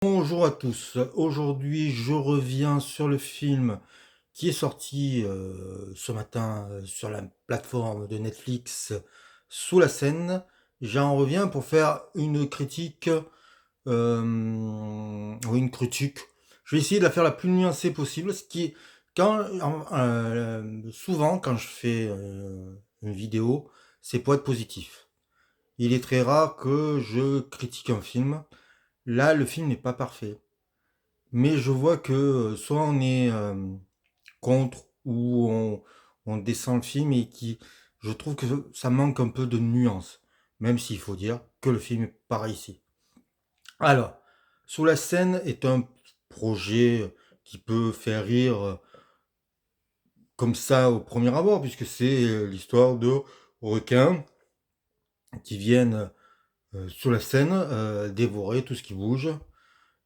Bonjour à tous. Aujourd'hui, je reviens sur le film qui est sorti ce matin sur la plateforme de Netflix Sous la scène. J'en reviens pour faire une critique, ou une critique. Je vais essayer de la faire la plus nuancée possible. Ce qui est souvent quand je fais une vidéo, c'est pour être positif. Il est très rare que je critique un film. Là, le film n'est pas parfait. Mais je vois que soit on est contre ou on descend le film et je trouve que ça manque un peu de nuance, même s'il faut dire que le film est pas réussi. Alors, Sous la scène est un projet qui peut faire rire comme ça au premier abord, puisque c'est l'histoire de requins qui viennent sous la Seine dévorer tout ce qui bouge.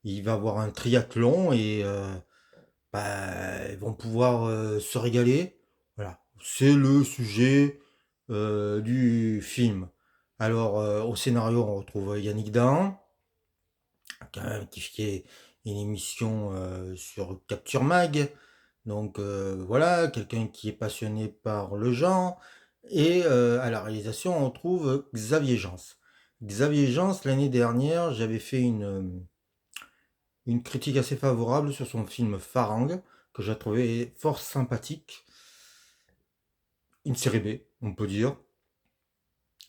Il va y avoir un triathlon et ils vont pouvoir se régaler. Voilà, c'est le sujet du film. Alors, au scénario, on retrouve Yannick Dahan, quand même, qui fait une émission sur Capture Mag. Donc voilà, quelqu'un qui est passionné par le genre. Et à la réalisation, on trouve Xavier Jans. Xavier Jans, l'année dernière, j'avais fait une critique assez favorable sur son film Farang, que j'ai trouvé fort sympathique. Une série B, on peut dire.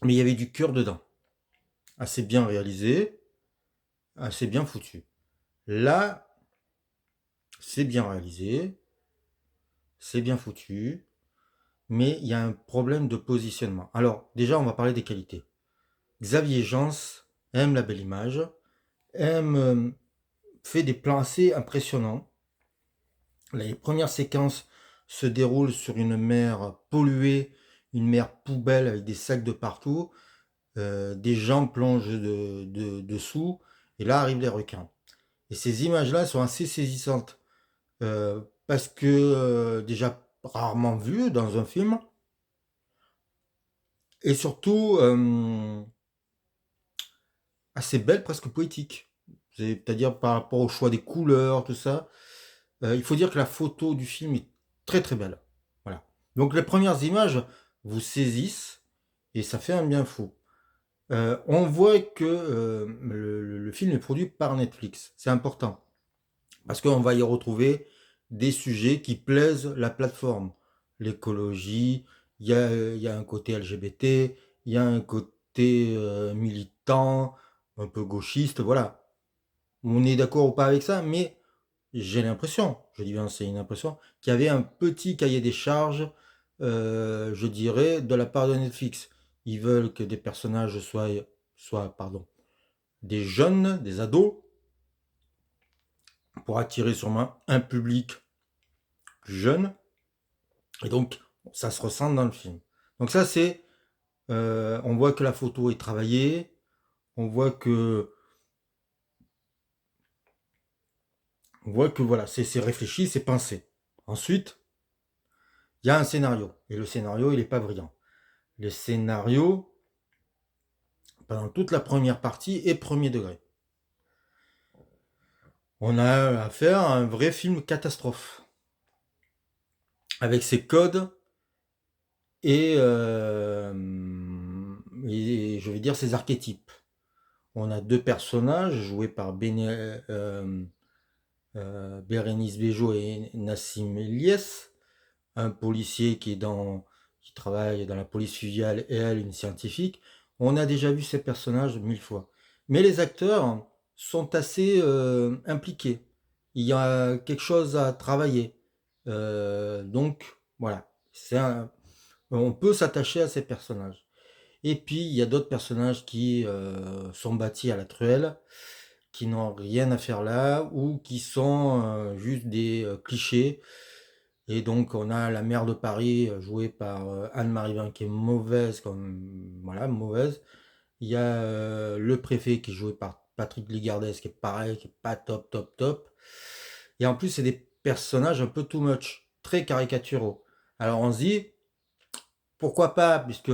Mais il y avait du cœur dedans. Assez bien réalisé, assez bien foutu. Là, c'est bien réalisé, c'est bien foutu, mais il y a un problème de positionnement. Alors, déjà, on va parler des qualités. Xavier Jans aime la belle image, aime fait des plans assez impressionnants. Les premières séquences se déroulent sur une mer polluée, une mer poubelle avec des sacs de partout. Des gens plongent dessous, et là arrivent les requins. Et ces images-là sont assez saisissantes, parce que déjà rarement vues dans un film, et surtout assez belles, presque poétiques. C'est-à-dire par rapport au choix des couleurs, tout ça. Il faut dire que la photo du film est très très belle. Voilà. Donc les premières images vous saisissent, et ça fait un bien fou. On voit que le film est produit par Netflix. C'est important. Parce qu'on va y retrouver des sujets qui plaisent la plateforme. L'écologie, il y a un côté LGBT, il y a un côté militant, un peu gauchiste, voilà. On est d'accord ou pas avec ça, mais j'ai l'impression, je dis bien c'est une impression, qu'il y avait un petit cahier des charges, je dirais, de la part de Netflix. Ils veulent que des personnages soient des jeunes, des ados, pour attirer sûrement un public plus jeune. Et donc, ça se ressent dans le film. Donc ça, on voit que la photo est travaillée, on voit que, voilà, c'est réfléchi, c'est pensé. Ensuite, il y a un scénario. Et le scénario, il n'est pas brillant. Le scénario, pendant toute la première partie, est premier degré. On a affaire à un vrai film catastrophe. Avec ses codes et, je vais dire ses archétypes. On a deux personnages joués par Bérénice Bejo et Nassim Eliès, un policier qui travaille dans la police fluviale et elle, une scientifique. On a déjà vu ces personnages 1000 fois. Mais les acteurs sont assez impliqués. Il y a quelque chose à travailler. Donc, voilà. On peut s'attacher à ces personnages. Et puis, il y a d'autres personnages qui sont bâtis à la truelle, qui n'ont rien à faire là, ou qui sont juste des clichés. Et donc, on a la maire de Paris, jouée par Anne-Marie Vin, qui est mauvaise, voilà, mauvaise. Il y a le préfet, qui est joué par Patrick Ligardès, qui est pareil, qui est pas top, top, top. Et en plus, c'est des personnages un peu too much, très caricaturaux. Alors, on se dit, pourquoi pas, puisque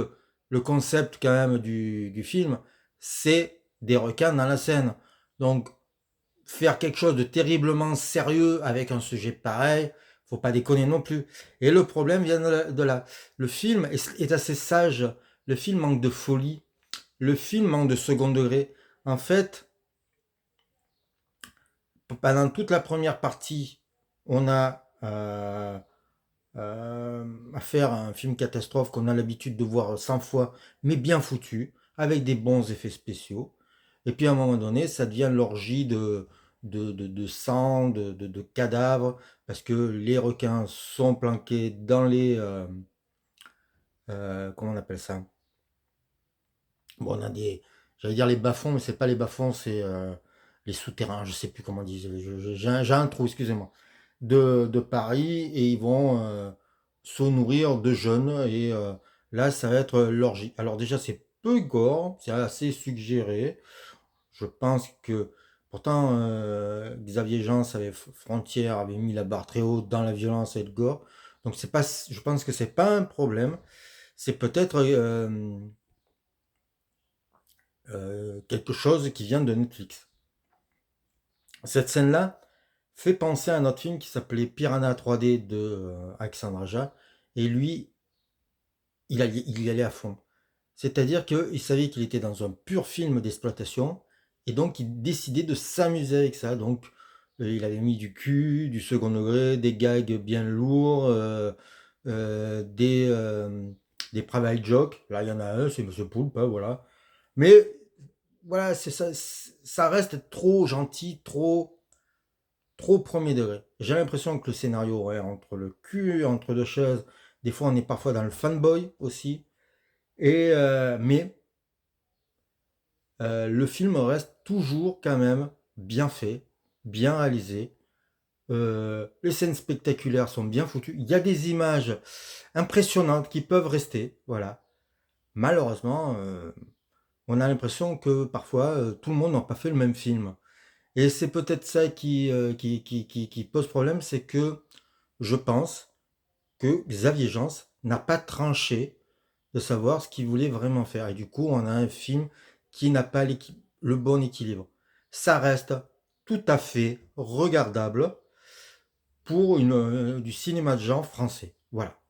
le concept quand même du film, c'est des requins dans la Seine. Donc faire quelque chose de terriblement sérieux avec un sujet pareil, faut pas déconner non plus. Et le problème vient de là. Le film est assez sage, le film manque de folie, le film manque de second degré. En fait, pendant toute la première partie, on a à faire un film catastrophe qu'on a l'habitude de voir 100 fois, mais bien foutu, avec des bons effets spéciaux. Et puis à un moment donné, ça devient l'orgie de sang, de cadavres, parce que les requins sont planqués dans les... comment on appelle ça? Bon, on a des... J'allais dire les bas-fonds, mais c'est pas les bas-fonds, c'est les souterrains, je sais plus comment on dit. J'ai un trou, excusez-moi. De Paris, et ils vont se nourrir de jeunes, et là, ça va être l'orgie. Alors déjà, c'est peu gore, c'est assez suggéré. Je pense que pourtant Xavier Jean avait Frontière avait mis la barre très haut dans la violence et le gore. Donc c'est pas, je pense que c'est pas un problème. C'est peut-être quelque chose qui vient de Netflix. Cette scène-là fait penser à un autre film qui s'appelait Piranha 3D de Alexandre Aja. Et lui, il y allait à fond. C'est-à-dire qu'il savait qu'il était dans un pur film d'exploitation, et donc il décidait de s'amuser avec ça. Donc il avait mis du cul, du second degré, des gags bien lourds, euh, des, euh, des private jokes. Là, il y en a un, c'est Monsieur Poulpe, hein, voilà. Mais voilà, c'est ça, ça reste trop gentil, trop premier degré. J'ai l'impression que le scénario, ouais, entre le cul, entre deux chaises, des fois on est parfois dans le fanboy aussi. Et mais le film reste toujours quand même bien fait, bien réalisé. Les scènes spectaculaires sont bien foutues. Il y a des images impressionnantes qui peuvent rester. Voilà. Malheureusement, on a l'impression que parfois tout le monde n'a pas fait le même film. Et c'est peut-être ça qui pose problème, c'est que je pense que Xavier Jans n'a pas tranché de savoir ce qu'il voulait vraiment faire. Et du coup, on a un film qui n'a pas le bon équilibre. Ça reste tout à fait regardable pour du cinéma de genre français. Voilà.